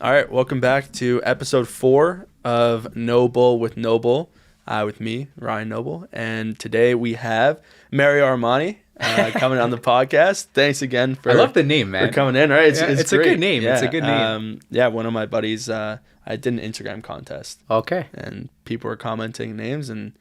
All right, welcome back to episode 4 of Nobull with Nobull, with me, Ryan Nobull. And today we have Mario Armani coming on the podcast. Thanks again for I love the name, man. For coming in. Right, it's great. A good name. Yeah. It's a good name. One of my buddies, I did an Instagram contest. Okay. And people were commenting names, and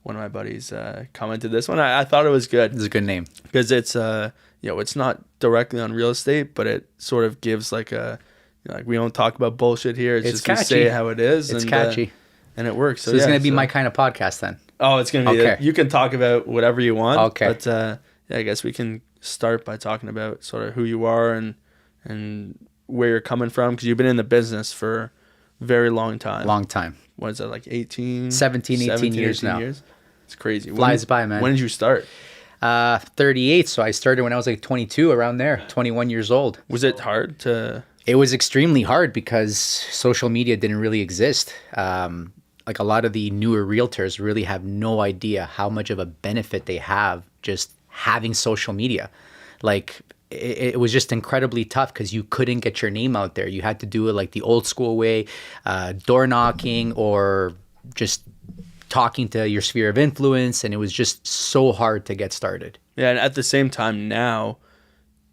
one of my buddies commented this one. I thought it was good. It's a good name because it's it's not directly on real estate, but it sort of gives like a. Like, we don't talk about bullshit here. It's just catchy. We say how it is. It's catchy. And it works. So it's going to be my kind of podcast then. Oh, it's going to be. Okay. You can talk about whatever you want. Okay. But I guess we can start by talking about sort of who you are and where you're coming from, because you've been in the business for a very long time. Long time. What is that, like 18 years now. It's crazy. Flies by, man. When did you start? 38. So I started when I was like 22, around there, 21 years old. Was it hard to... It was extremely hard because social media didn't really exist. Like a lot of the newer realtors really have no idea how much of a benefit they have just having social media. Like it was just incredibly tough because you couldn't get your name out there. You had to do it like the old school way, door knocking or just talking to your sphere of influence. And it was just so hard to get started. Yeah, and at the same time now,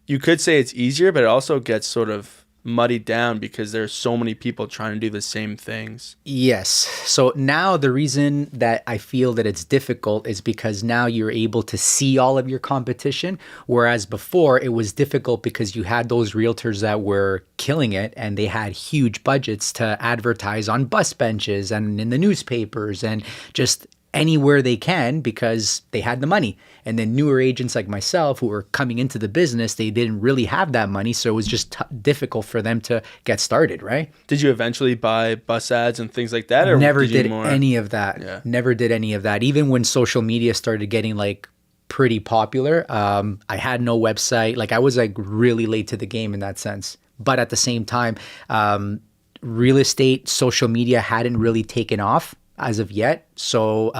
you could say it's easier, but it also gets sort of muddied down because there's so many people trying to do the same things. Yes. So now the reason that I feel that it's difficult is because now you're able to see all of your competition, whereas before it was difficult because you had those realtors that were killing it and they had huge budgets to advertise on bus benches and in the newspapers and just anywhere they can because they had the money. And then newer agents like myself who were coming into the business, they didn't really have that money. So it was just difficult for them to get started, right? Did you eventually buy bus ads and things like that? Or Never did any of that. Yeah. Never did any of that. Even when social media started getting like pretty popular, I had no website. Like I was like really late to the game in that sense. But at the same time, real estate, social media hadn't really taken off as of yet. So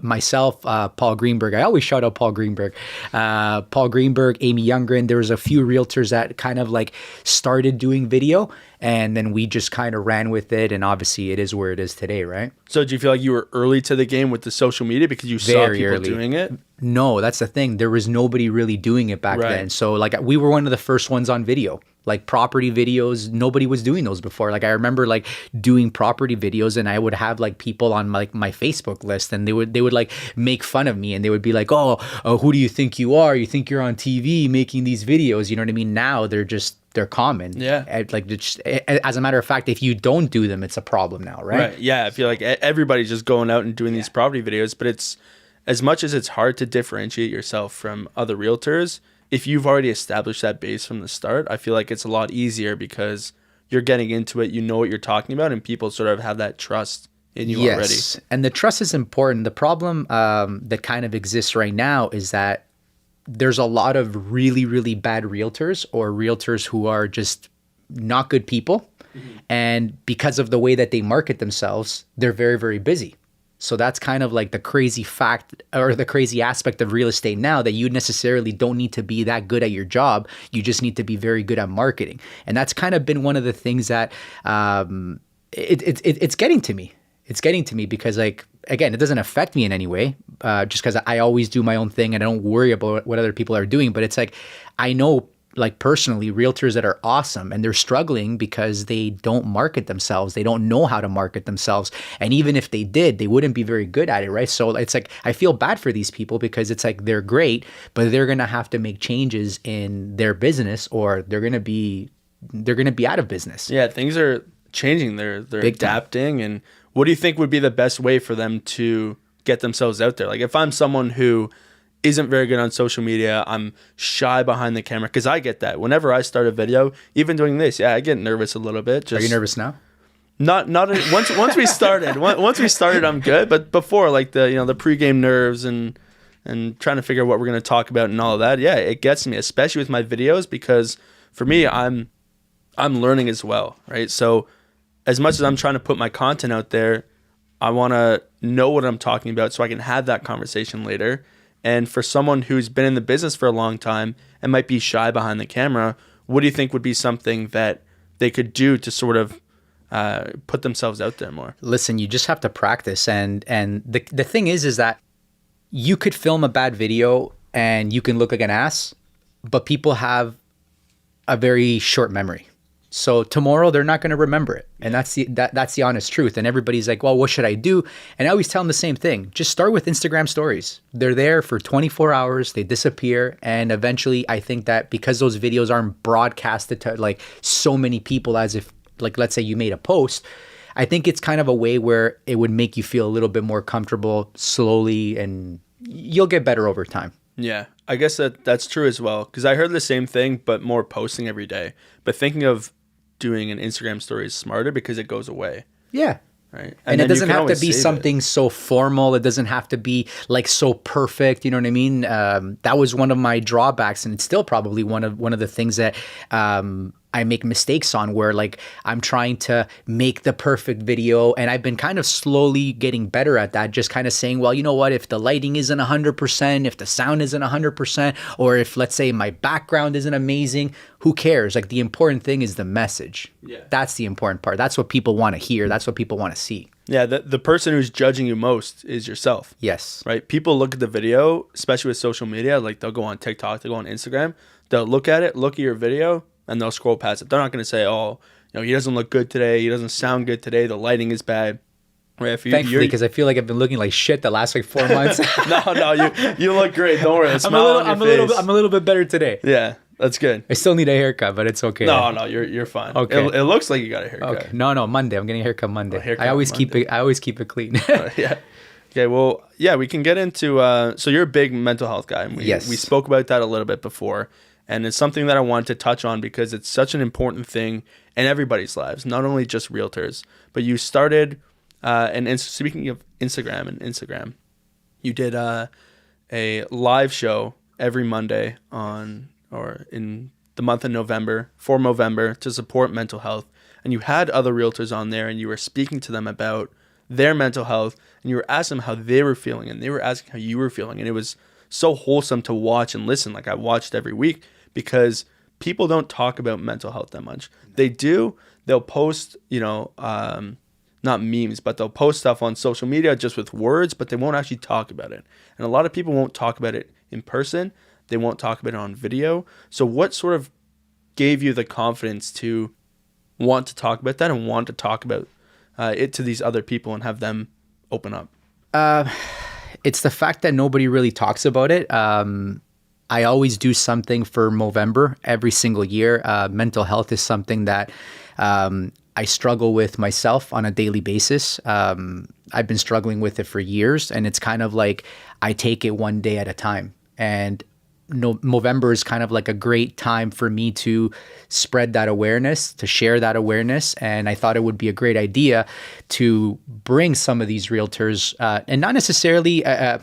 myself, Paul Greenberg, I always shout out Paul Greenberg, Amy Youngren. There was a few realtors that kind of like started doing video, and then we just kind of ran with it. And obviously it is where it is today, right? So do you feel like you were early to the game with the social media because you saw people doing it? No, that's the thing. There was nobody really doing it back then. So like we were one of the first ones on video. Like property videos, nobody was doing those before. Like I remember like doing property videos, and I would have like people on like my Facebook list, and they would like make fun of me, and they would be like, oh, who do you think you are? You think you're on TV making these videos? You know what I mean? Now they're common. Yeah. Like just, as a matter of fact, if you don't do them, it's a problem now, right? Right. Yeah. I feel like everybody's just going out and doing these property videos, but it's as much as it's hard to differentiate yourself from other realtors. If you've already established that base from the start, I feel like it's a lot easier because you're getting into it, you know what you're talking about, and people sort of have that trust in you already. Yes, and the trust is important. The problem that kind of exists right now is that there's a lot of really, really bad realtors or realtors who are just not good people. Mm-hmm. And because of the way that they market themselves, they're very, very busy. So that's kind of like the crazy fact or the crazy aspect of real estate now, that you necessarily don't need to be that good at your job. You just need to be very good at marketing. And that's kind of been one of the things that it's getting to me. It's getting to me because, like, again, it doesn't affect me in any way just because I always do my own thing and I don't worry about what other people are doing. But it's like, I know, like personally, realtors that are awesome and they're struggling because they don't market themselves. They don't know how to market themselves. And even if they did, they wouldn't be very good at it, right? So it's like, I feel bad for these people because it's like, they're great, but they're going to have to make changes in their business or they're going to be out of business. Yeah, things are changing. They're adapting. And what do you think would be the best way for them to get themselves out there? Like if I'm someone who isn't very good on social media, I'm shy behind the camera, because I get that. Whenever I start a video, even doing this, I get nervous a little bit. Are you nervous now? Not once we started. Once we started, I'm good. But before, like the pregame nerves and trying to figure out what we're going to talk about and all of that, it gets me, especially with my videos, because for me, I'm learning as well, right? So as much as I'm trying to put my content out there, I want to know what I'm talking about so I can have that conversation later. And for someone who's been in the business for a long time and might be shy behind the camera, what do you think would be something that they could do to sort of put themselves out there more? Listen, you just have to practice. And the thing is that you could film a bad video and you can look like an ass, but people have a very short memory. So tomorrow they're not going to remember it. And that's the honest truth. And everybody's like, well, what should I do? And I always tell them the same thing. Just start with Instagram stories. They're there for 24 hours. They disappear. And eventually I think that because those videos aren't broadcasted to like so many people as if, like, let's say you made a post, I think it's kind of a way where it would make you feel a little bit more comfortable slowly, and you'll get better over time. Yeah, I guess that's true as well. Because I heard the same thing, but more posting every day. But thinking of doing an Instagram story is smarter because it goes away. Yeah. Right. And it doesn't have to be something so formal. It doesn't have to be like so perfect. You know what I mean? That was one of my drawbacks, and it's still probably one of the things that I make mistakes on, where like I'm trying to make the perfect video, and I've been kind of slowly getting better at that. Just kind of saying, well, you know what, if the lighting isn't 100%, if the sound isn't 100%, or if, let's say, my background isn't amazing, who cares? Like, the important thing is the message. Yeah. That's the important part. That's what people want to hear. That's what people want to see. Yeah, the person who's judging you most is yourself. Yes. Right? People look at the video, especially with social media, like they'll go on TikTok, they'll go on Instagram, they'll look at it, look at your video, and they'll scroll past it. They're not going to say, oh, you know, he doesn't look good today, he doesn't sound good today, the lighting is bad. Right? If Thankfully, because I feel like I've been looking like shit the last like 4 months. No, you look great. Don't worry. I'm a little bit better today. Yeah, that's good. I still need a haircut, but it's okay. No, you're fine. Okay. It looks like you got a haircut. Okay. No, Monday. I'm getting a haircut Monday. I always keep it clean. Yeah. Okay. Well, yeah, we can get into. So you're a big mental health guy. And yes. We spoke about that a little bit before, and it's something that I wanted to touch on because it's such an important thing in everybody's lives, not only just realtors. But you started, and speaking of Instagram, you did a live show every Monday in the month of November, for November, to support mental health. And you had other realtors on there, and you were speaking to them about their mental health, and you were asking them how they were feeling, and they were asking how you were feeling. And it was so wholesome to watch and listen. Like, I watched every week, because people don't talk about mental health that much. They do. They'll post, not memes, but they'll post stuff on social media just with words, but they won't actually talk about it. And a lot of people won't talk about it in person. They won't talk about it on video. So what sort of gave you the confidence to want to talk about that and want to talk about it to these other people and have them open up? It's the fact that nobody really talks about it. I always do something for Movember every single year. Mental health is something that I struggle with myself on a daily basis. I've been struggling with it for years, and it's kind of like I take it one day at a time. And November is kind of like a great time for me to spread that awareness, to share that awareness. And I thought it would be a great idea to bring some of these realtors, and not necessarily I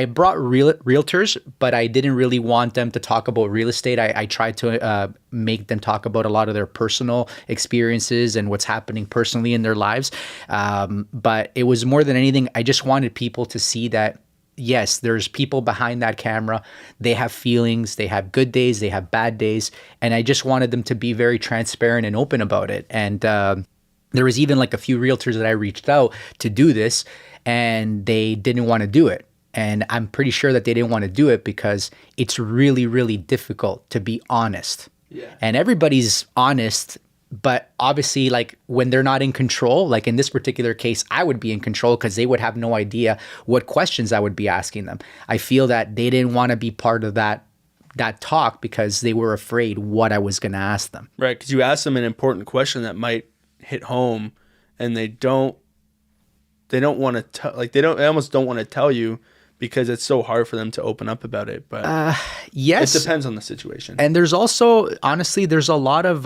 brought realtors, but I didn't really want them to talk about real estate. I tried to make them talk about a lot of their personal experiences and what's happening personally in their lives. But it was more than anything, I just wanted people to see that, yes, there's people behind that camera. They have feelings, they have good days, they have bad days. And I just wanted them to be very transparent and open about it. And there was even like a few realtors that I reached out to do this, and they didn't want to do it. And I'm pretty sure that they didn't want to do it because it's really, really difficult to be honest. Yeah. And everybody's honest, but obviously, like, when they're not in control, like in this particular case, I would be in control because they would have no idea what questions I would be asking them. I feel that they didn't want to be part of that talk because they were afraid what I was going to ask them. Right, because you ask them an important question that might hit home, and they almost don't want to tell you because it's so hard for them to open up about it. But yes, it depends on the situation. And there's also, honestly, there's a lot of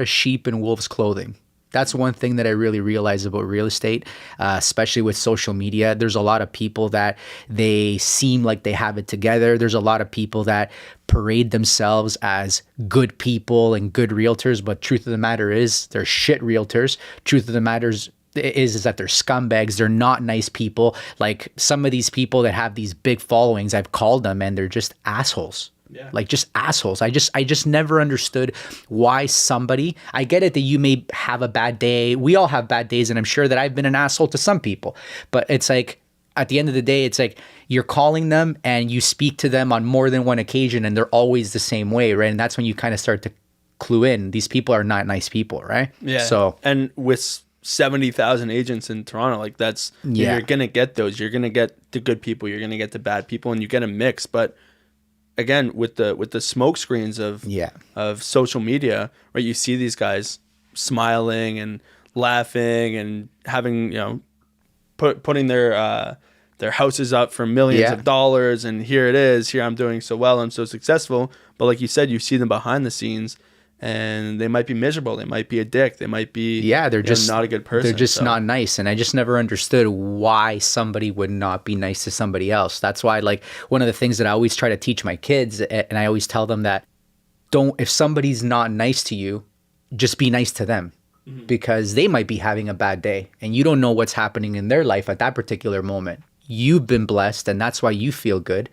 sheep in wolves' clothing. That's one thing that I really realize about real estate, especially with social media. There's a lot of people that they seem like they have it together. There's a lot of people that parade themselves as good people and good realtors, but truth of the matter is they're shit realtors. Truth of the matter is that they're scumbags. They're not nice people. Like, some of these people that have these big followings, I've called them, and they're just assholes. Yeah. Like just assholes. I just never understood why somebody, I get it that you may have a bad day. We all have bad days, and I'm sure that I've been an asshole to some people. But it's like at the end of the day, it's like you're calling them and you speak to them on more than one occasion, and they're always the same way, right? And that's when you kind of start to clue in. These people are not nice people, right? Yeah. So, and with 70,000 agents in Toronto, like that's, you're going to get those. You're going to get the good people, you're going to get the bad people, and you get a mix. But again, with the smoke screens of social media, right? You see these guys smiling and laughing and having, putting their houses up for millions of dollars, and here it is. Here I'm doing so well, I'm so successful. But like you said, you see them behind the scenes, and they might be miserable. They might be a dick. They might be they're just not a good person. They're just not nice. And I just never understood why somebody would not be nice to somebody else. That's why, like, one of the things that I always try to teach my kids, and I always tell them that if somebody's not nice to you, just be nice to them, because they might be having a bad day and you don't know what's happening in their life at that particular moment. You've been blessed, and that's why you feel good.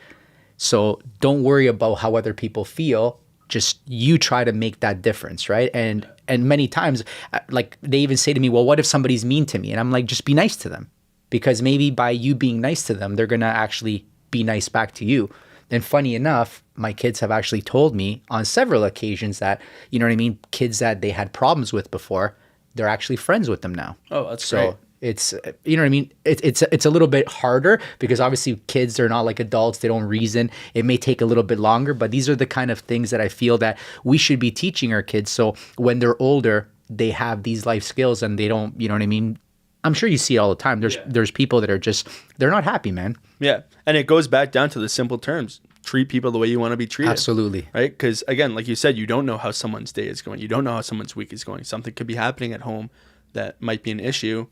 So don't worry about how other people feel. Just you try to make that difference, right? And many times, like, they even say to me, well, what if somebody's mean to me? And I'm like, just be nice to them, because maybe by you being nice to them, they're going to actually be nice back to you. And funny enough, my kids have actually told me on several occasions that, you know what I mean, kids that they had problems with before, they're actually friends with them now. Oh, that's great. It's, you know what I mean? It's a little bit harder, because obviously kids are not like adults. They don't reason. It may take a little bit longer, but these are the kind of things that I feel that we should be teaching our kids. So when they're older, they have these life skills, and they don't, you know what I mean? I'm sure you see it all the time. There's people that are just, they're not happy, man. Yeah. And it goes back down to the simple terms. Treat people the way you want to be treated. Absolutely. Right? Because again, like you said, you don't know how someone's day is going. You don't know how someone's week is going. Something could be happening at home that might be an issue,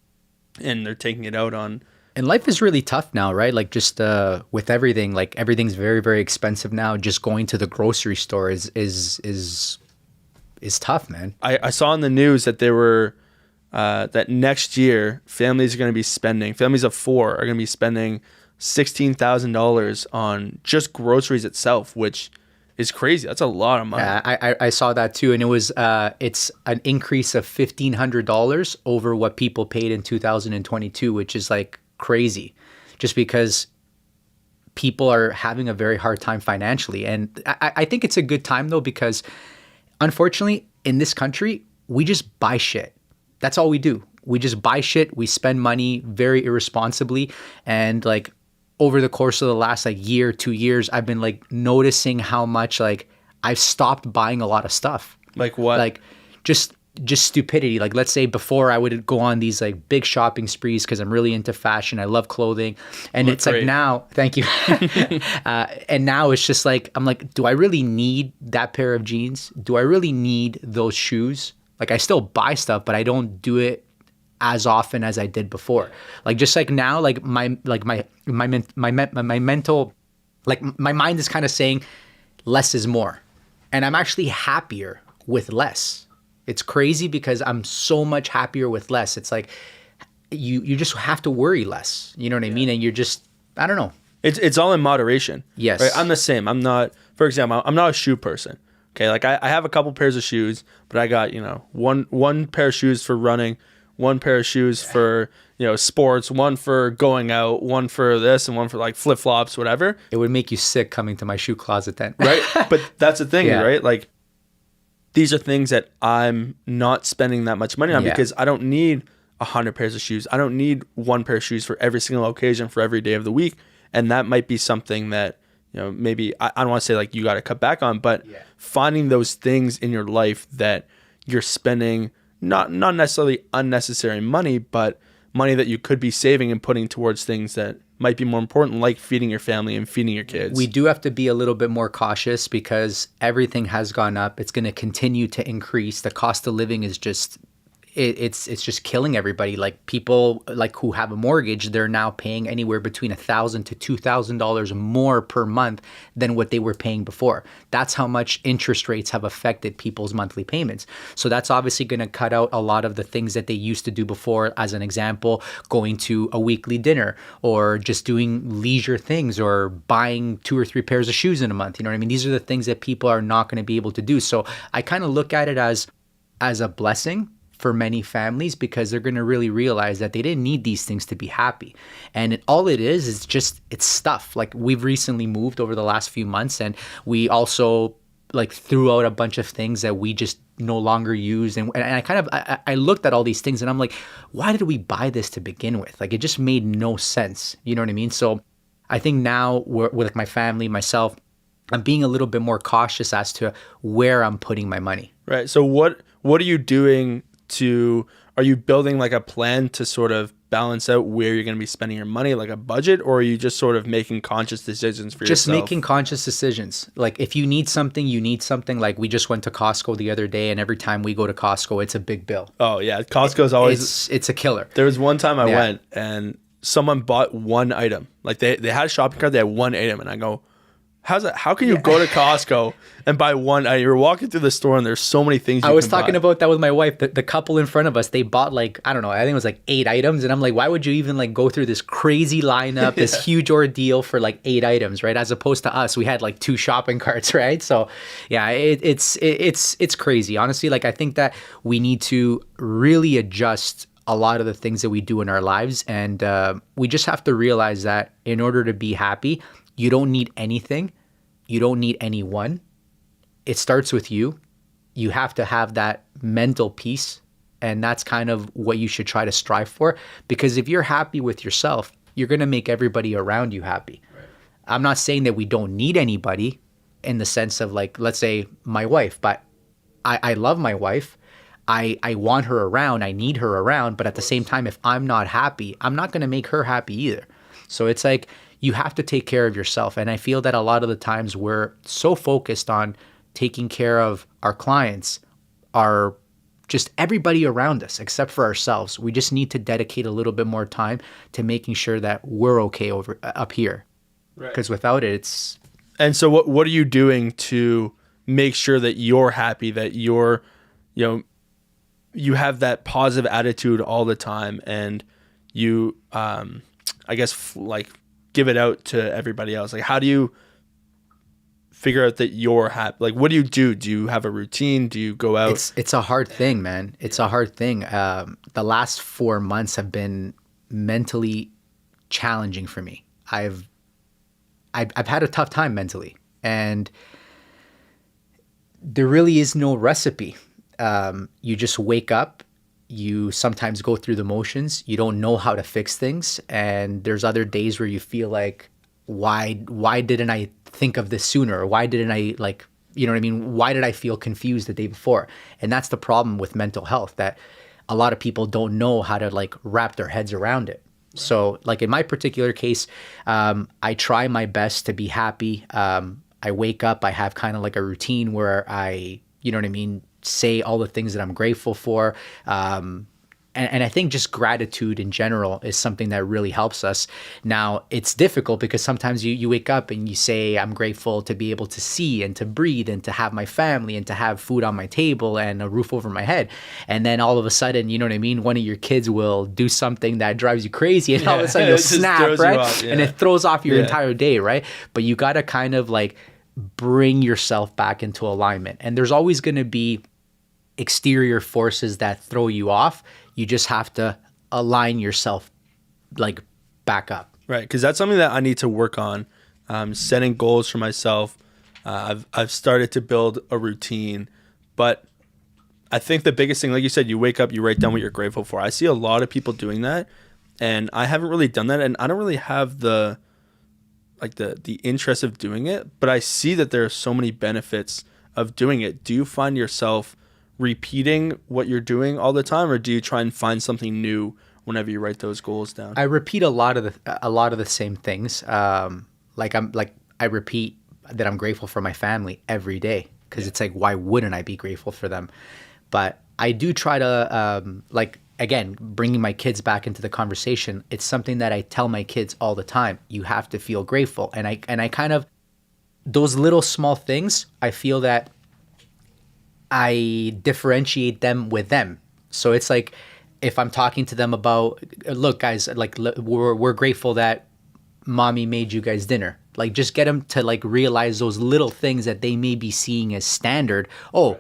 and they're taking it out on. And life is really tough now, right? Like, just with everything, like, everything's very, very expensive now. Just going to the grocery store is tough, man. I saw in the news that there were that next year families of 4 are going to be spending $16,000 on just groceries itself, which is crazy. That's a lot of money. I saw that too, and it was it's an increase of $1,500 over what people paid in 2022, which is like crazy, just because people are having a very hard time financially. And I think it's a good time though, because unfortunately in this country we just buy shit. That's all we do. We just buy shit. We spend money very irresponsibly, and like, over the course of the last like year, 2 years, I've been like noticing how much like I've stopped buying a lot of stuff. Like what? Like just stupidity. Like, let's say before I would go on these like big shopping sprees because I'm really into fashion. I love clothing. And it's great. Like now, thank you. And now it's just like, I'm like, do I really need that pair of jeans? Do I really need those shoes? Like, I still buy stuff, but I don't do it as often as I did before. Like, just like now, like my mental, like my mind is kind of saying less is more. And I'm actually happier with less. It's crazy because I'm so much happier with less. It's like you just have to worry less. You know what I mean? And you're just, I don't know. It's all in moderation. Yes. Right? I'm the same. I'm not, for example, I'm not a shoe person. Okay. Like I have a couple pairs of shoes, but I got, one pair of shoes for running, one pair of shoes for, sports, one for going out, one for this, and one for like flip flops, whatever. It would make you sick coming to my shoe closet then. Right. But that's the thing, Yeah. right? Like, these are things that I'm not spending that much money on because I don't need 100 pairs of shoes. I don't need one pair of shoes for every single occasion for every day of the week. And that might be something that, maybe I don't want to say like you got to cut back on, but finding those things in your life that you're spending not necessarily unnecessary money, but money that you could be saving and putting towards things that might be more important, like feeding your family and feeding your kids. We do have to be a little bit more cautious because everything has gone up. It's going to continue to increase. The cost of living is just, it's just killing everybody. Like people like who have a mortgage, they're now paying anywhere between $1,000 to $2,000 more per month than what they were paying before. That's how much interest rates have affected people's monthly payments. So that's obviously going to cut out a lot of the things that they used to do before. As an example, going to a weekly dinner or just doing leisure things or buying 2 or 3 pairs of shoes in a month. You know what I mean? These are the things that people are not going to be able to do. So I kind of look at it as a blessing for many families, because they're going to really realize that they didn't need these things to be happy. And all it is just, it's stuff. Like we've recently moved over the last few months, and we also like threw out a bunch of things that we just no longer use. And I kind of, I looked at all these things and I'm like, why did we buy this to begin with? Like it just made no sense. You know what I mean? So I think now with like my family, myself, I'm being a little bit more cautious as to where I'm putting my money. Right. So what are you doing are you building like a plan to sort of balance out where you're going to be spending your money, like a budget, or are you just sort of making conscious decisions for yourself? Just making conscious decisions. Like if you need something, you need something. Like we just went to Costco the other day, and every time we go to Costco, it's a big bill. Oh yeah. Costco's always, it's a killer. There was one time I went and someone bought one item. Like they had a shopping cart, they had one item, and I go, how's that? How can you go to Costco and buy one item? You're walking through the store and there's so many things you can buy. I was talking about that with my wife. The couple in front of us, they bought like, I don't know, I think it was like 8 items. And I'm like, why would you even like go through this crazy lineup, this huge ordeal for like 8 items, right? As opposed to us, we had like 2 shopping carts, right? So yeah, it's crazy. Honestly, like I think that we need to really adjust a lot of the things that we do in our lives. And we just have to realize that in order to be happy, you don't need anything. You don't need anyone. It starts with you. You have to have that mental peace. And that's kind of what you should try to strive for. Because if you're happy with yourself, you're going to make everybody around you happy. Right. I'm not saying that we don't need anybody in the sense of like, let's say my wife, but I love my wife. I want her around. I need her around. But at the same time, if I'm not happy, I'm not going to make her happy either. So it's like, you have to take care of yourself. And I feel that a lot of the times we're so focused on taking care of our clients, our just everybody around us, except for ourselves. We just need to dedicate a little bit more time to making sure that we're okay up here. Right. Because without it, it's... And so what are you doing to make sure that you're happy, that you're, you have that positive attitude all the time, and you, I guess, like, give it out to everybody else? Like, how do you figure out that you're happy? Like, what do you do? Do you have a routine? Do you go out? It's a hard thing, man. It's a hard thing. The last 4 months have been mentally challenging for me. I've had a tough time mentally, and there really is no recipe. You just wake up. You sometimes go through the motions. You don't know how to fix things. And there's other days where you feel like, why didn't I think of this sooner? Or why didn't I, like, you know what I mean? Why did I feel confused the day before? And that's the problem with mental health, that a lot of people don't know how to like wrap their heads around it. So like in my particular case, I try my best to be happy. I wake up, I have kind of like a routine where I, you know what I mean, say all the things that I'm grateful for. And I think just gratitude in general is something that really helps us. Now, it's difficult because sometimes you wake up and you say, I'm grateful to be able to see and to breathe and to have my family and to have food on my table and a roof over my head. And then all of a sudden, you know what I mean? One of your kids will do something that drives you crazy, and all of a sudden you'll snap, right? Off, and it throws off your entire day, right? But you got to kind of like bring yourself back into alignment. And there's always going to be exterior forces that throw you off. You just have to align yourself like back up. Right. Because that's something that I need to work on. Setting goals for myself. I've started to build a routine, but I think the biggest thing, like you said, you wake up, you write down what you're grateful for. I see a lot of people doing that, and I haven't really done that, and I don't really have the interest of doing it, but I see that there are so many benefits of doing it. Do you find yourself repeating what you're doing all the time, or do you try and find something new whenever you write those goals down? I repeat a lot of the same things. I repeat that I'm grateful for my family every day, because it's like, why wouldn't I be grateful for them? But I do try to, like, again, bringing my kids back into the conversation. It's something that I tell my kids all the time. You have to feel grateful. And I kind of, those little small things, I feel that I differentiate them with them. So it's like, if I'm talking to them about, look, guys, like, we're grateful that mommy made you guys dinner. Like, just get them to like realize those little things that they may be seeing as standard. Oh,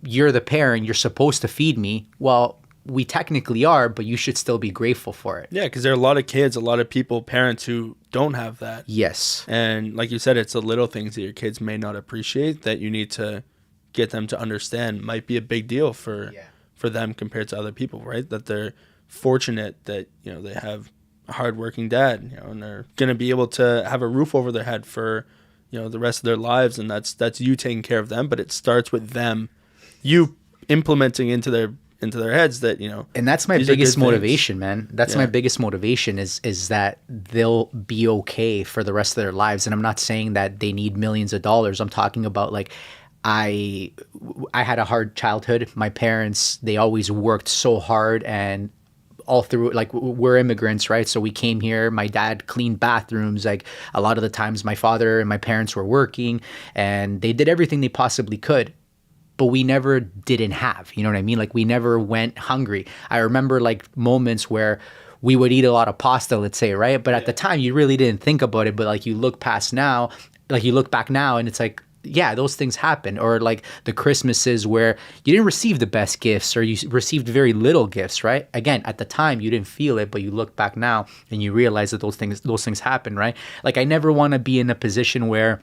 you're the parent, you're supposed to feed me. Well, we technically are, but you should still be grateful for it. Yeah, because there are a lot of kids, a lot of people, parents who don't have that. Yes. And like you said, it's the little things that your kids may not appreciate that you need to get them to understand might be a big deal for them compared to other people, right? That they're fortunate that, you know, they have a hardworking dad, you know, and they're going to be able to have a roof over their head for, you know, the rest of their lives. And that's you taking care of them. But it starts with them, you implementing into their heads that, you know, and that's my biggest motivation, man. That's my biggest motivation is that they'll be okay for the rest of their lives. And I'm not saying that they need millions of dollars. I'm talking about, like, I had a hard childhood. My parents, they always worked so hard, and all through, like, we're immigrants, right? So we came here. My dad cleaned bathrooms. Like, a lot of the times my father and my parents were working, and they did everything they possibly could. But we never didn't have, you know what I mean? Like, we never went hungry. I remember, like, moments where we would eat a lot of pasta, let's say, right? But at the time, you really didn't think about it. But, like, you look back now, and it's like, yeah, those things happen. Or like the Christmases where you didn't receive the best gifts, or you received very little gifts, right? Again, at the time you didn't feel it, but you look back now and you realize that those things happen, right? Like, I never want to be in a position where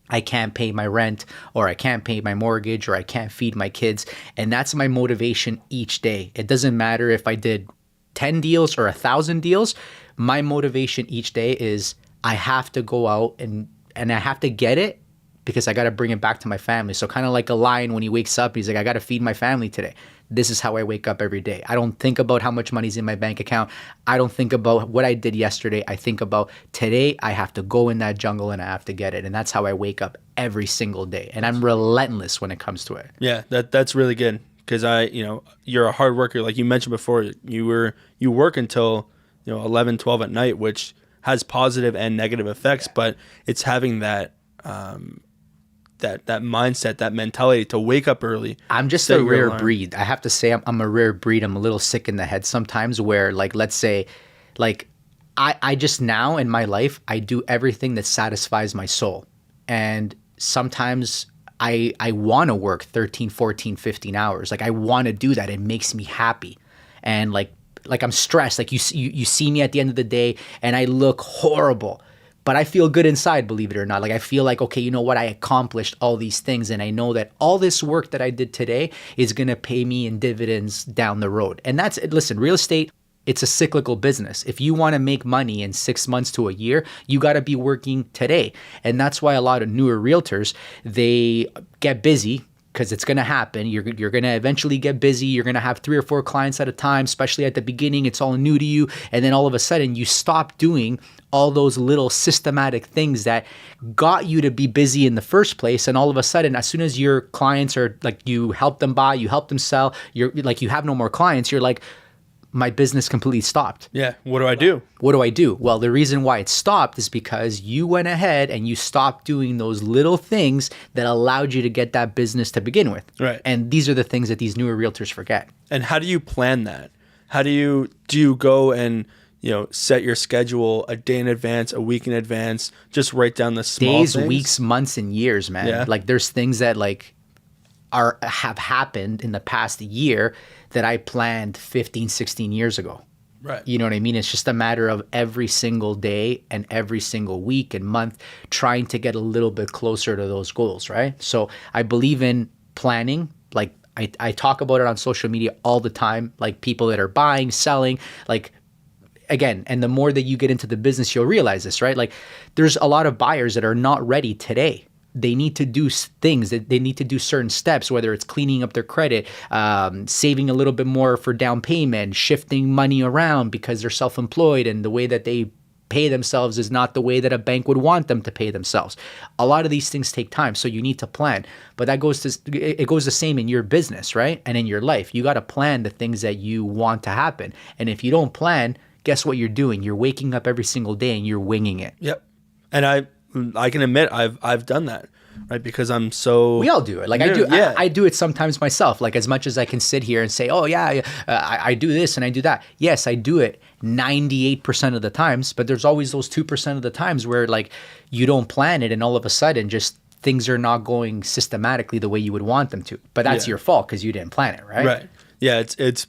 I can't pay my rent, or I can't pay my mortgage, or I can't feed my kids. And that's my motivation each day. It doesn't matter if I did 10 deals or 1,000 deals. My motivation each day is I have to go out and I have to get it, because I got to bring it back to my family. So kind of like a lion, when he wakes up, he's like, I got to feed my family today. This is how I wake up every day. I don't think about how much money's in my bank account. I don't think about what I did yesterday. I think about today. I have to go in that jungle and I have to get it. And that's how I wake up every single day. And I'm relentless when it comes to it. Yeah, that's really good. Because you're a hard worker. Like you mentioned before, you work until, 11, 12 at night, which has positive and negative effects, but it's having that that mindset, that mentality to wake up early. I'm just a rare breed. I have to say I'm a rare breed. I'm a little sick in the head sometimes, where, like, let's say, like, I just now in my life, I do everything that satisfies my soul. And sometimes I want to work 13, 14, 15 hours. Like, I want to do that. It makes me happy. And like I'm stressed. Like, you see me at the end of the day and I look horrible. But I feel good inside, believe it or not. Like, I feel like, okay, you know what? I accomplished all these things. And I know that all this work that I did today is going to pay me in dividends down the road. And listen, real estate, it's a cyclical business. If you want to make money in 6 months to a year, you got to be working today. And that's why a lot of newer realtors, they get busy, because it's going to happen. You're going to eventually get busy. You're going to have 3 or 4 clients at a time, especially at the beginning. It's all new to you. And then all of a sudden you stop doing all those little systematic things that got you to be busy in the first place. And all of a sudden, as soon as your clients are like, you help them buy, you help them sell, you're like, you have no more clients. You're like, my business completely stopped. Yeah. What do I do? What do I do? Well, the reason why it stopped is because you went ahead and you stopped doing those little things that allowed you to get that business to begin with. Right. And these are the things that these newer realtors forget. And how do you plan that? How do you go and, set your schedule a day in advance, a week in advance, just write down the small days, things? weeks, months, and years, man. Yeah. Like, there's things that have happened in the past year that I planned 15, 16 years ago. Right. You know what I mean? It's just a matter of every single day and every single week and month trying to get a little bit closer to those goals, right? So I believe in planning. Like, I talk about it on social media all the time, like people that are buying, selling, like, again, and the more that you get into the business, you'll realize this, right? Like, there's a lot of buyers that are not ready today. They need to do things, that they need to do certain steps, whether it's cleaning up their credit, saving a little bit more for down payment, shifting money around because they're self-employed, and the way that they pay themselves is not the way that a bank would want them to pay themselves. A lot of these things take time, so you need to plan. But it goes the same in your business, right? And in your life. You got to plan the things that you want to happen. And if you don't plan, guess what you're doing? You're waking up every single day and you're winging it. Yep. And I can admit I've done that, right? Because I'm so... We all do it. Like I do. Yeah. I do it sometimes myself. Like as much as I can sit here and say, oh yeah, I do this and I do that. Yes, I do it 98% of the times, but there's always those 2% of the times where like you don't plan it and all of a sudden just things are not going systematically the way you would want them to. But that's your fault because you didn't plan it, right? Right. Yeah, it's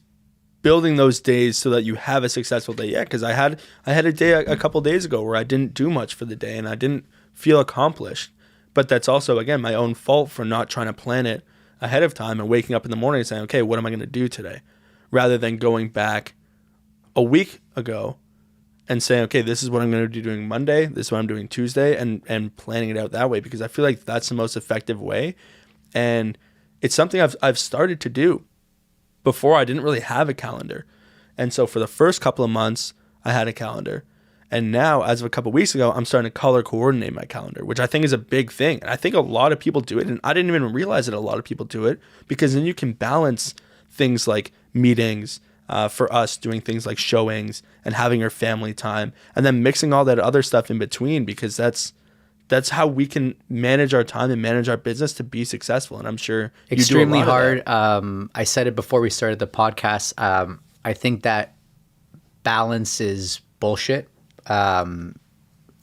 building those days so that you have a successful day. Yeah, because I had a day a couple days ago where I didn't do much for the day and I didn't feel accomplished. But that's also, again, my own fault for not trying to plan it ahead of time and waking up in the morning and saying, okay, what am I going to do today? Rather than going back a week ago and saying, okay, this is what I'm going to be doing Monday, this is what I'm doing Tuesday, and planning it out that way, because I feel like that's the most effective way. And it's something I've started to do. Before, I didn't really have a calendar. And so for the first couple of months, I had a calendar. And now, as of a couple of weeks ago, I'm starting to color coordinate my calendar, which I think is a big thing. And I think a lot of people do it. And I didn't even realize that a lot of people do it, because then you can balance things like meetings, for us doing things like showings and having your family time, and then mixing all that other stuff in between, because that's how we can manage our time and manage our business to be successful. And I'm sure extremely hard. I said it before we started the podcast. I think that balance is bullshit.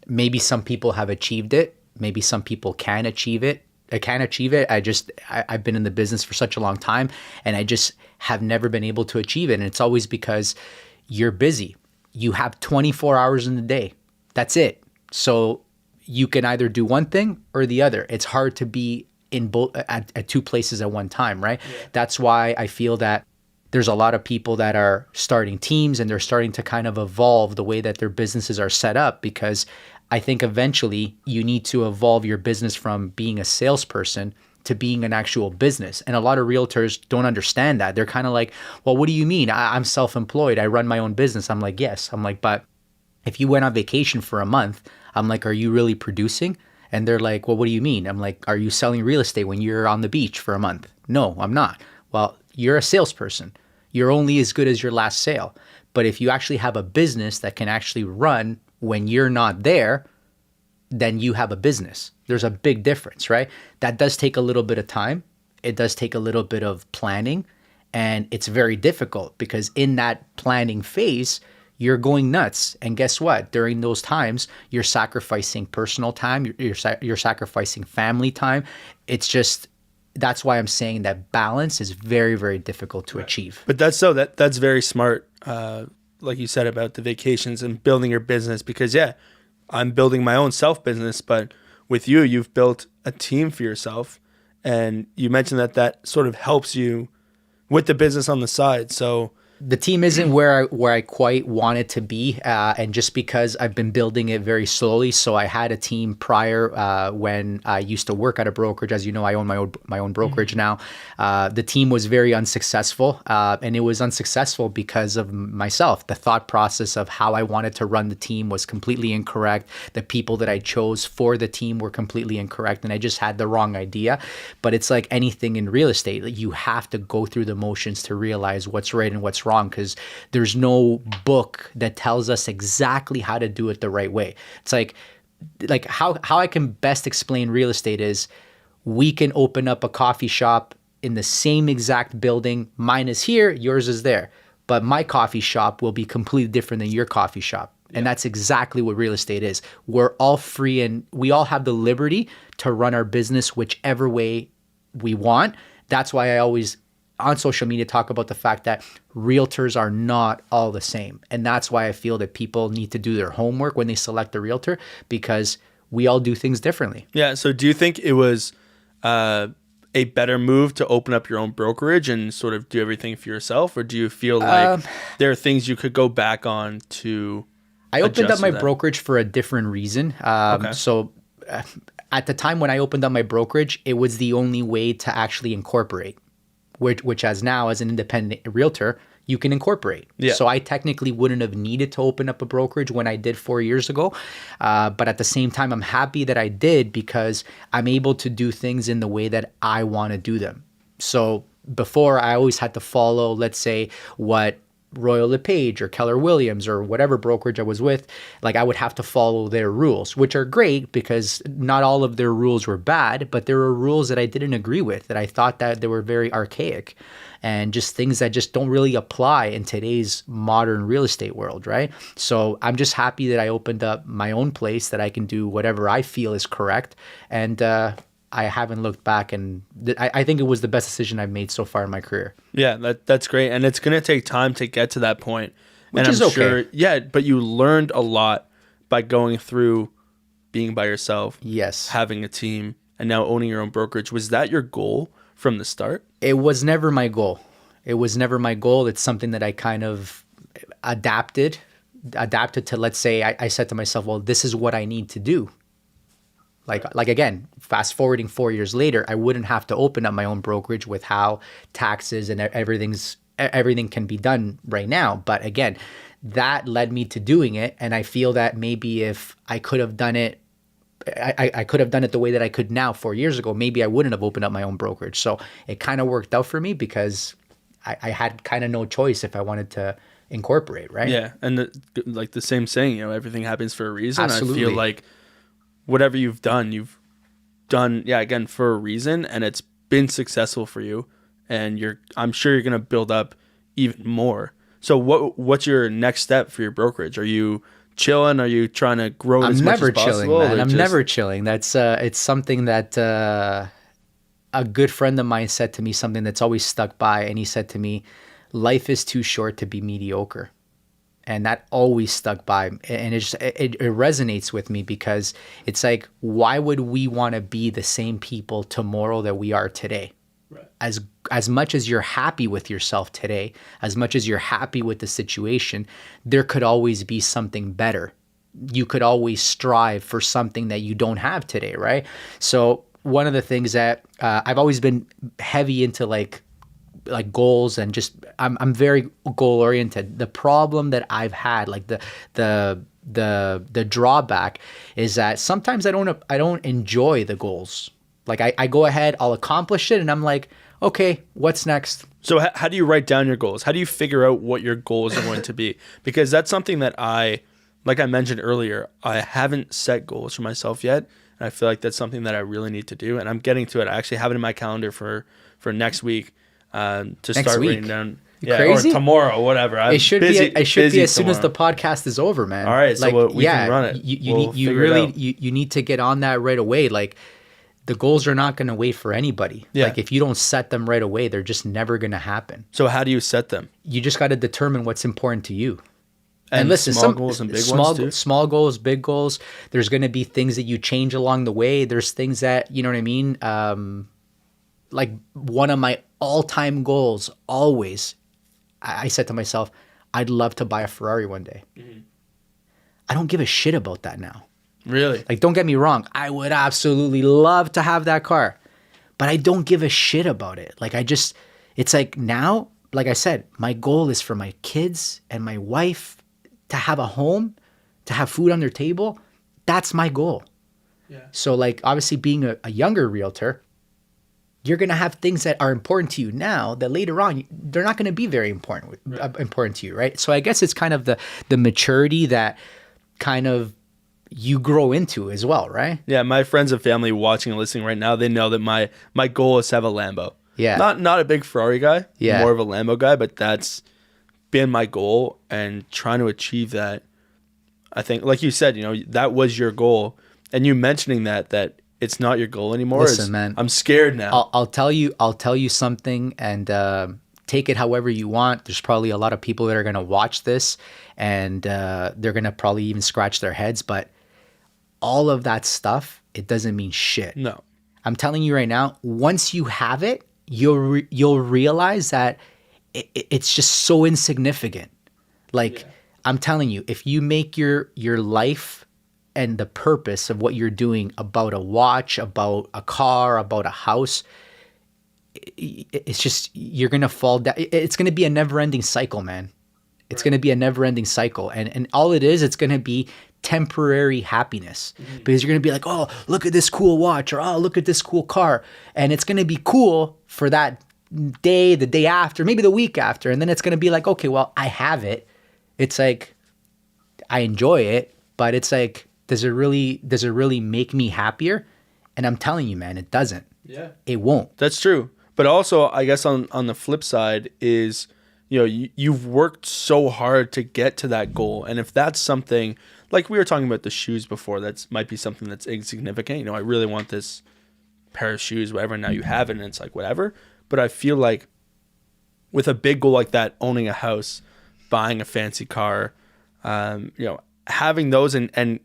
Maybe some people have achieved it. Maybe some people can achieve it. I can't achieve it. I've been in the business for such a long time and I just have never been able to achieve it. And it's always because you're busy. You have 24 hours in the day. That's it. So you can either do one thing or the other. It's hard to be in both at two places at one time, right? Yeah. That's why I feel that there's a lot of people that are starting teams and they're starting to kind of evolve the way that their businesses are set up, because I think eventually you need to evolve your business from being a salesperson to being an actual business. And a lot of realtors don't understand that. They're kind of like, well, what do you mean? I'm self-employed. I run my own business. I'm like, yes. I'm like, but if you went on vacation for a month, I'm like, are you really producing? And they're like, well, what do you mean? I'm like, are you selling real estate when you're on the beach for a month? No, I'm not. Well, you're a salesperson. You're only as good as your last sale. But if you actually have a business that can actually run when you're not there, then you have a business. There's a big difference, right? That does take a little bit of time. It does take a little bit of planning. And it's very difficult because in that planning phase, you're going nuts. And guess what? During those times, you're sacrificing personal time. You're sacrificing family time. It's just, that's why I'm saying that balance is very, very difficult to achieve. But that's very smart. Like you said about the vacations and building your business, because yeah, I'm building my own self business, but with you, you've built a team for yourself. And you mentioned that sort of helps you with the business on the side. So the team isn't where I quite want it to be, and just because I've been building it very slowly. So I had a team prior when I used to work at a brokerage. As you know, I own my own brokerage now. The team was very unsuccessful, and it was unsuccessful because of myself. The thought process of how I wanted to run the team was completely incorrect. The people that I chose for the team were completely incorrect, and I just had the wrong idea. But it's like anything in real estate, you have to go through the motions to realize what's right and what's wrong, because there's no book that tells us exactly how to do it the right way. It's like how I can best explain real estate is we can open up a coffee shop in the same exact building. Mine is here, yours is there. But my coffee shop will be completely different than your coffee shop. And that's exactly what real estate is. We're all free and we all have the liberty to run our business whichever way we want. That's why I always on social media talk about the fact that realtors are not all the same. And that's why I feel that people need to do their homework when they select a realtor, because we all do things differently. Yeah. So do you think it was a better move to open up your own brokerage and sort of do everything for yourself? Or do you feel like there are things you could go back on to I opened up my brokerage for a different reason. Okay. So at the time when I opened up my brokerage, it was the only way to actually incorporate. Which as now as an independent realtor, you can incorporate. Yeah. So I technically wouldn't have needed to open up a brokerage when I did 4 years ago. But at the same time, I'm happy that I did because I'm able to do things in the way that I want to do them. So before, I always had to follow, let's say, what Royal LePage or Keller Williams or whatever brokerage I was with, like I would have to follow their rules, which are great because not all of their rules were bad, but there were rules that I didn't agree with, that I thought that they were very archaic and just things that just don't really apply in today's modern real estate world, right? So I'm just happy that I opened up my own place that I can do whatever I feel is correct. And I haven't looked back, and I think it was the best decision I've made so far in my career. Yeah, that's great. And it's going to take time to get to that point. Which and is I'm okay. sure, yeah, but you learned a lot by going through being by yourself, Yes. having a team, and now owning your own brokerage. Was that your goal from the start? It was never my goal. It was never my goal. It's something that I kind of adapted to, let's say, I said to myself, well, this is what I need to do. Like again, fast forwarding 4 years later, I wouldn't have to open up my own brokerage with how taxes and everything can be done right now. But again, that led me to doing it. And I feel that maybe if I could have done it, I could have done it the way that I could now 4 years ago, maybe I wouldn't have opened up my own brokerage. So it kind of worked out for me because I had kind of no choice if I wanted to incorporate, right? Yeah, and like the same saying, everything happens for a reason. Absolutely. I feel like whatever you've done, again, for a reason, and it's been successful for you, and I'm sure you're going to build up even more. So what's your next step for your brokerage? Are you chilling? Are you trying to grow as much as possible? I'm never chilling. That's it's something that a good friend of mine said to me, something that's always stuck by, and he said to me, life is too short to be mediocre. And that always stuck by, and it resonates with me because it's like, why would we want to be the same people tomorrow that we are today? Right. As much as you're happy with yourself today, as much as you're happy with the situation, there could always be something better. You could always strive for something that you don't have today, right? So one of the things that I've always been heavy into, like goals, and just I'm very goal oriented. The problem that I've had, like the drawback, is that sometimes I don't enjoy the goals. Like I go ahead, I'll accomplish it, and I'm like, okay, what's next? So how do you write down your goals? How do you figure out what your goals are going to be? Because that's something that like I mentioned earlier, I haven't set goals for myself yet. And I feel like that's something that I really need to do. And I'm getting to it. I actually have it in my calendar for next week to start writing down. Yeah, crazy? Or tomorrow, whatever. It should be as soon as the podcast is over, man. All right, so we can run it. You need to get on that right away. Like, the goals are not going to wait for anybody. Yeah. Like, if you don't set them right away, they're just never going to happen. So how do you set them? You just got to determine what's important to you. And listen, small goals and big ones too? Small goals, big goals. There's going to be things that you change along the way. There's things that, you know what I mean? Like, one of my all-time goals always, I said to myself, I'd love to buy a Ferrari one day. Mm-hmm. I don't give a shit about that now. Really? Like, don't get me wrong. I would absolutely love to have that car, but I don't give a shit about it. Like, it's like now, like I said, my goal is for my kids and my wife to have a home, to have food on their table. That's my goal. Yeah. So, like, obviously being a younger realtor, you're going to have things that are important to you now that later on, they're not going to be very important to you, right? So I guess it's kind of the maturity that kind of you grow into as well, right? Yeah, my friends and family watching and listening right now, they know that my goal is to have a Lambo. Yeah. Not a big Ferrari guy, yeah, more of a Lambo guy, but that's been my goal, and trying to achieve that. I think, like you said, that was your goal, and you mentioning that it's not your goal anymore. Listen, man, I'm scared now. I'll tell you something, and take it however you want. There's probably a lot of people that are going to watch this, and they're going to probably even scratch their heads, but all of that stuff, it doesn't mean shit. No. I'm telling you right now, once you have it, you'll realize that it's just so insignificant. Like, yeah. I'm telling you, if you make your life and the purpose of what you're doing about a watch, about a car, about a house, it's just, you're going to fall down. It's going to be a never ending cycle, man. It's going to be a never ending cycle. And all it is, it's going to be temporary happiness, because you're going to be like, oh, look at this cool watch, or oh, look at this cool car. And it's going to be cool for that day, the day after, maybe the week after. And then it's going to be like, okay, well, I have it. It's like, I enjoy it, but it's like, does it really make me happier? And I'm telling you, man, it doesn't. Yeah. It won't. That's true. But also, I guess on the flip side is, you've worked so hard to get to that goal. And if that's something, like we were talking about the shoes before, that might be something that's insignificant. I really want this pair of shoes, whatever. Now you have it, and it's like, whatever. But I feel like with a big goal like that, owning a house, buying a fancy car, having those and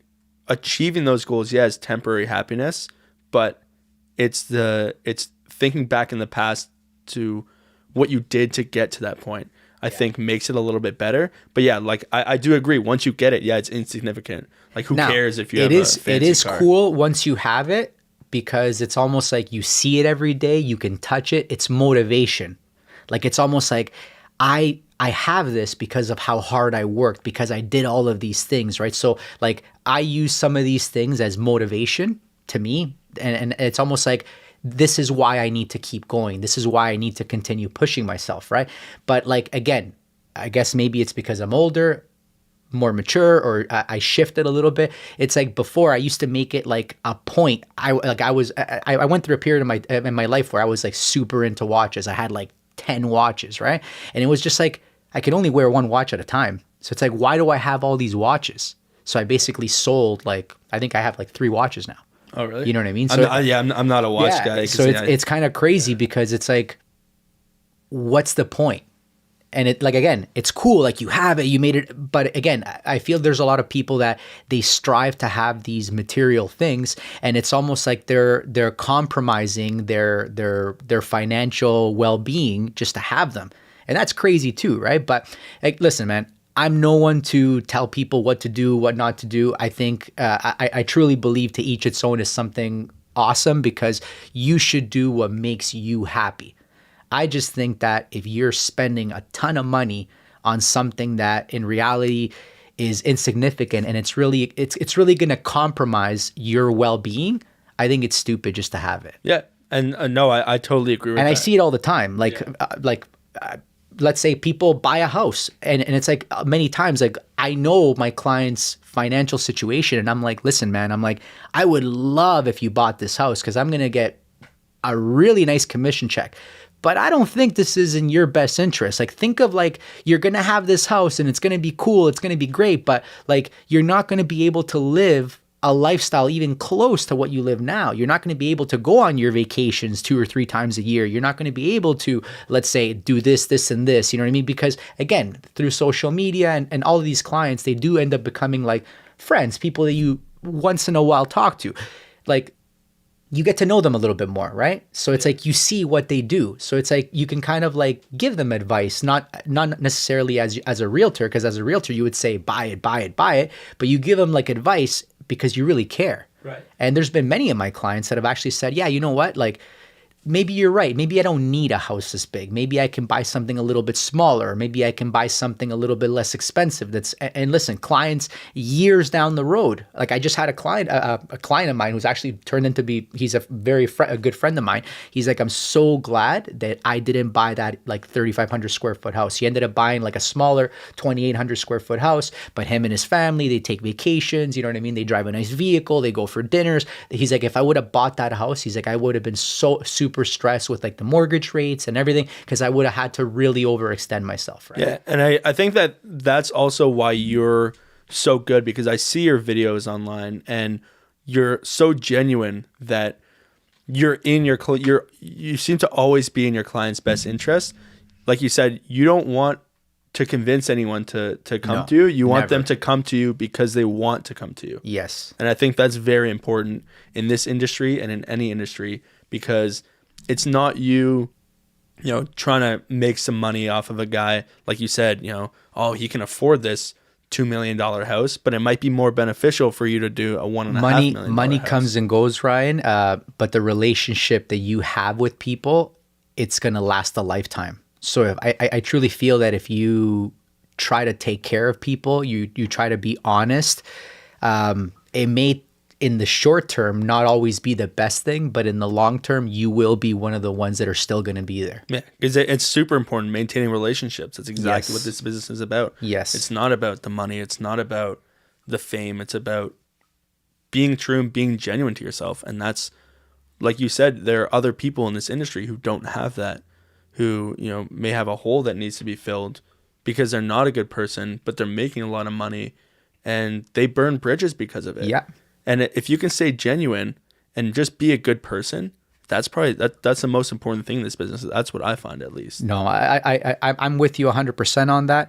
achieving those goals, yeah, is temporary happiness, but it's thinking back in the past to what you did to get to that point, I think makes it a little bit better. But yeah, like I do agree. Once you get it, yeah, it's insignificant. Like who cares if you have a fancy car? It is cool once you have it, because it's almost like you see it every day. You can touch it. It's motivation. Like it's almost like I have this because of how hard I worked, because I did all of these things, right? So like I use some of these things as motivation to me. And it's almost like, this is why I need to keep going. This is why I need to continue pushing myself, right? But like, again, I guess maybe it's because I'm older, more mature, or I shifted a little bit. It's like before I used to make it like a point. I went through a period in my life where I was like super into watches. I had like 10 watches, right? And it was just like, I could only wear one watch at a time. So it's like, why do I have all these watches? So I basically sold, like, I think I have like 3 watches now. Oh, really? You know what I mean? So I'm not a watch guy. So it's kind of crazy, because it's like, what's the point? And it, like, again, it's cool. Like you have it, you made it. But again, I feel there's a lot of people that they strive to have these material things, and it's almost like they're compromising their financial well-being just to have them. And that's crazy too, right? But like, listen, man, I'm no one to tell people what to do, what not to do. I think I truly believe to each its own is something awesome, because you should do what makes you happy. I just think that if you're spending a ton of money on something that in reality is insignificant, and it's really going to compromise your well-being, I think it's stupid just to have it. Yeah, and no, I totally agree with that. And I see it all the time. Like, let's say people buy a house, and it's like many times, like I know my client's financial situation, and I'm like, listen, man, I'm like, I would love if you bought this house, because I'm going to get a really nice commission check. But I don't think this is in your best interest. Like, think of like, you're going to have this house and it's going to be cool. It's going to be great. But like, you're not going to be able to live a lifestyle even close to what you live now. You're not going to be able to go on your vacations 2 or 3 times a year. You're not going to be able to, let's say, do this, this, and this, you know what I mean? Because again, through social media and all of these clients, they do end up becoming like friends, people that you once in a while talk to. Like, you get to know them a little bit more, right? So it's like you see what they do. So it's like you can kind of like give them advice, not necessarily as a realtor, because as a realtor you would say buy it, but you give them like advice because you really care. Right. And there's been many of my clients that have actually said, yeah, you know what? Like, maybe you're right. Maybe I don't need a house this big. Maybe I can buy something a little bit smaller. Maybe I can buy something a little bit less expensive. And listen, clients years down the road, like I just had a client of mine who's actually turned into be, he's a good friend of mine. He's like, I'm so glad that I didn't buy that like 3,500 square foot house. He ended up buying like a smaller 2,800 square foot house, but him and his family, they take vacations, you know what I mean? They drive a nice vehicle, they go for dinners. He's like, if I would have bought that house, he's like, I would have been so super stressed with like the mortgage rates and everything, because I would have had to really overextend myself, right? Yeah, and I think that's also why you're so good, because I see your videos online and you're so genuine that you seem to always be in your client's best interest. Like you said, you don't want to convince anyone to come to you. You want them to come to you because they want to come to you. Yes. And I think that's very important in this industry and in any industry, because it's not you trying to make some money off of a guy, like you said, oh, he can afford this $2 million house, but it might be more beneficial for you to do a $1.5 million money house. Comes and goes, Ryan, but the relationship that you have with people it's going to last a lifetime. So if I truly feel that if you try to take care of people, you try to be honest, it may in the short term not always be the best thing, but in the long term, you will be one of the ones that are still going to be there. Yeah, because it's super important, maintaining relationships. That's exactly what this business is about. Yes. It's not about the money. It's not about the fame. It's about being true and being genuine to yourself. And that's, like you said, there are other people in this industry who don't have that, who, you know, may have a hole that needs to be filled because they're not a good person, but they're making a lot of money and they burn bridges because of it. Yeah. And if you can stay genuine and just be a good person, that's probably that's the most important thing in this business. That's what I find, at least. No, I'm with you 100% on that.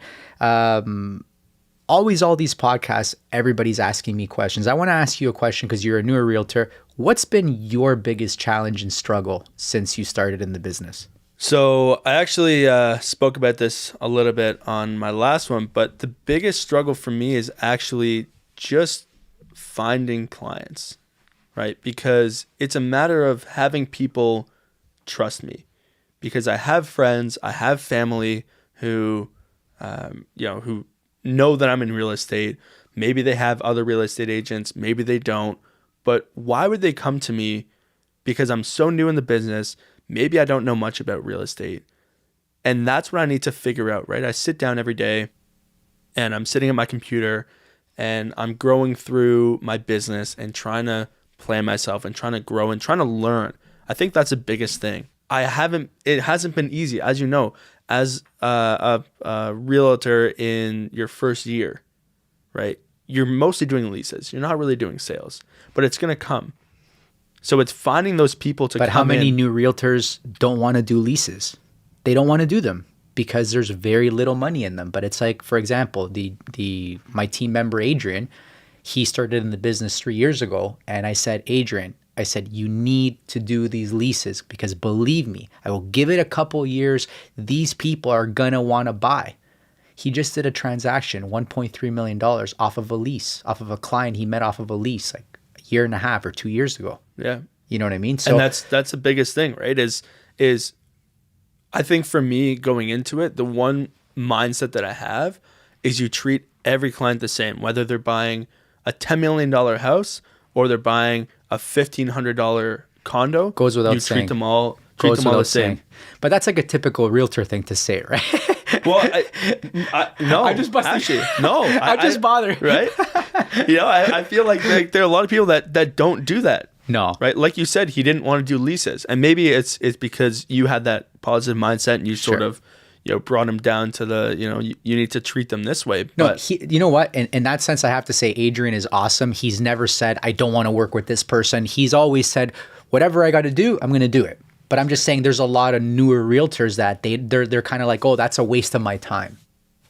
Always all these podcasts, everybody's asking me questions. I want to ask you a question because you're a newer realtor. What's been your biggest challenge and struggle since you started in the business? So I actually spoke about this a little bit on my last one, but the biggest struggle for me is actually just finding clients, right? Because it's a matter of having people trust me, because I have friends, I have family who, who know that I'm in real estate. Maybe they have other real estate agents, maybe they don't, but why would they come to me? Because I'm so new in the business. Maybe I don't know much about real estate. And that's what I need to figure out, right? I sit down every day and I'm sitting at my computer and I'm growing through my business and trying to plan myself and trying to grow and trying to learn. I think that's the biggest thing. It hasn't been easy, as you know, as a realtor in your first year, right? You're mostly doing leases. You're not really doing sales, but it's going to come. So it's finding those people to come in. But how many new realtors don't want to do leases? They don't want to do them because there's very little money in them. But it's like, for example, my team member, Adrian, he started in the business 3 years ago. And I said, Adrian, you need to do these leases because believe me, I will give it a couple years. These people are going to want to buy. He just did a transaction, $1.3 million off of a lease, off of a client he met off of a lease like a year and a half or 2 years ago. Yeah. You know what I mean? So, and that's the biggest thing, right? Is I think for me going into it, the one mindset that I have is you treat every client the same, whether they're buying a $10 million house or they're buying a $1,500 condo. Goes without you saying. Treat them all the same. But that's like a typical realtor thing to say, right? Well, no, I'm just busting. Actually, no. I'm just bothered. Right? I feel like there are a lot of people that don't do that. No. Right? Like you said, he didn't want to do leases. And maybe it's because you had that positive mindset and you sort of, brought him down to the, you need to treat them this way. No, but you know what? In that sense, I have to say Adrian is awesome. He's never said, I don't want to work with this person. He's always said, whatever I got to do, I'm going to do it. But I'm just saying there's a lot of newer realtors that they're kind of like, oh, that's a waste of my time.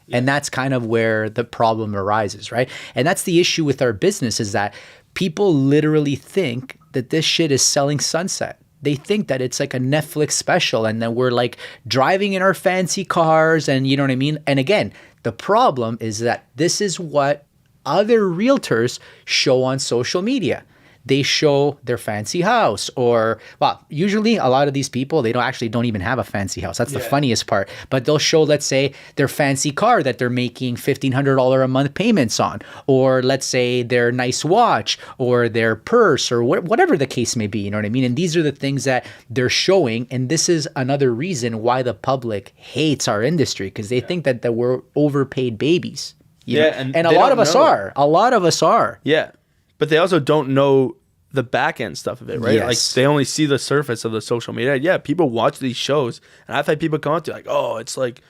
Yeah. And that's kind of where the problem arises, right? And that's the issue with our business is that people literally think that this shit is selling sunset. They think that it's like a Netflix special and that we're like driving in our fancy cars and you know what I mean? And again, the problem is that this is what other realtors show on social media. They show their fancy house or, well, usually a lot of these people, they don't even have a fancy house. That's the funniest part. But they'll show, let's say, their fancy car that they're making $1,500 a month payments on. Or let's say their nice watch or their purse or whatever the case may be. You know what I mean? And these are the things that they're showing. And this is another reason why the public hates our industry because they think that we're overpaid babies. You know? And a lot of us are. A lot of us are. Yeah. But they also don't know the back end stuff of it, right? Yes. Like they only see the surface of the social media. Yeah, people watch these shows, and I've had people come up to like, "Oh, it's like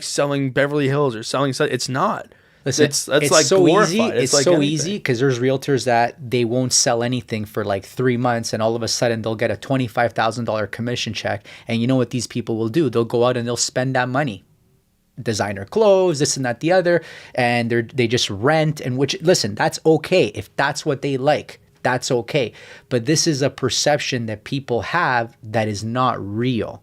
selling Beverly Hills or selling." It's not. Listen, it's like so glorified. easy. It's like so anything. easy because there's realtors that they won't sell anything for like 3 months, and all of a sudden they'll get a $25,000 commission check. And you know what these people will do? They'll go out and they'll spend that money. Designer clothes, this and that, the other, and they just rent. And which, listen, that's okay if that's what they like. That's okay. But this is a perception that people have that is not real.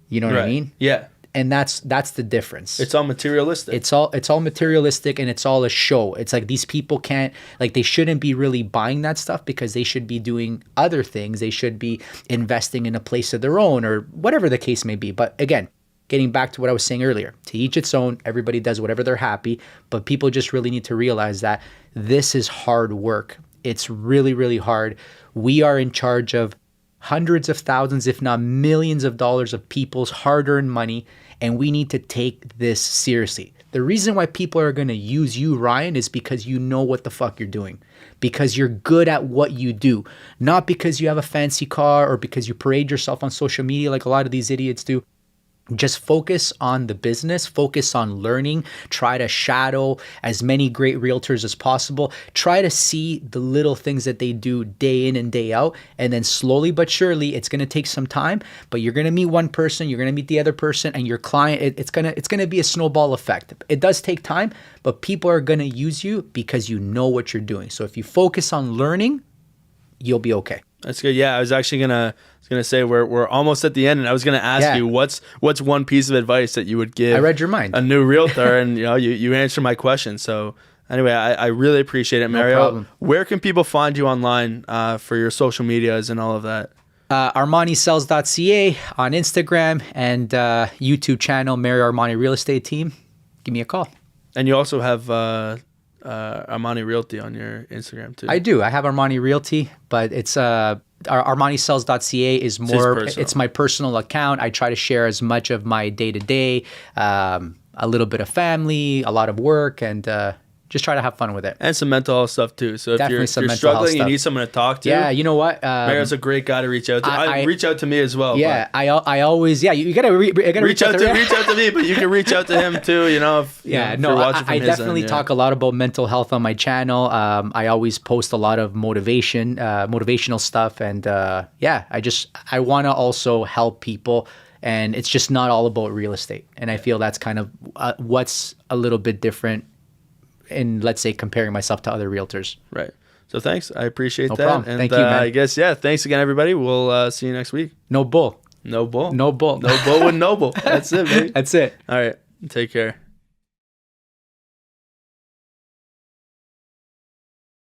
You know what I mean? Yeah. And that's the difference. It's all materialistic. It's all materialistic, and it's all a show. It's like these people can't, like, they shouldn't be really buying that stuff, because they should be doing other things. They should be investing in a place of their own, or whatever the case may be. But again, getting back to what I was saying earlier, to each its own. Everybody does whatever they're happy, but people just really need to realize that this is hard work. It's really, really hard. We are in charge of hundreds of thousands, if not millions of dollars of people's hard-earned money, and we need to take this seriously. The reason why people are going to use you, Ryan, is because you know what the fuck you're doing, because you're good at what you do, not because you have a fancy car or because you parade yourself on social media like a lot of these idiots do. Just focus on the business, focus on learning, try to shadow as many great realtors as possible. Try to see the little things that they do day in and day out. And then slowly but surely, it's going to take some time, but you're going to meet one person, you're going to meet the other person, and your client, it's going to be a snowball effect. It does take time, but people are going to use you because you know what you're doing. So if you focus on learning, you'll be okay. That's good. Yeah, I was actually gonna say we're almost at the end, and I was gonna ask you what's one piece of advice that you would give. I read your mind. A new realtor, and you answered my question. So anyway, I really appreciate it, Mario. No problem. Where can people find you online for your social medias and all of that? ArmaniSells.ca on Instagram, and YouTube channel Mario Armani Real Estate Team. Give me a call. And you also have Armani Realty on your Instagram too. I do. I have Armani Realty, but it's ArmaniSells.ca is more. It's my personal account. I try to share as much of my day to day, a little bit of family, a lot of work, and just try to have fun with it. And some mental health stuff too. So if you're struggling, you need someone to talk to. Yeah, you know what? Mario's a great guy to reach out to. Reach out to me as well. Yeah, I always, you gotta reach out to me, but you can reach out to him too. I definitely talk a lot about mental health on my channel. I always post a lot of motivational stuff, and I want to also help people. And it's just not all about real estate. And I feel that's kind of what's a little bit different in, let's say, comparing myself to other realtors. Right. So thanks. I appreciate that. Problem. And thank you, man. I guess, thanks again, everybody. We'll see you next week. No bull. No bull. No bull. No bull with Nobull. That's it, baby. That's it. All right. Take care.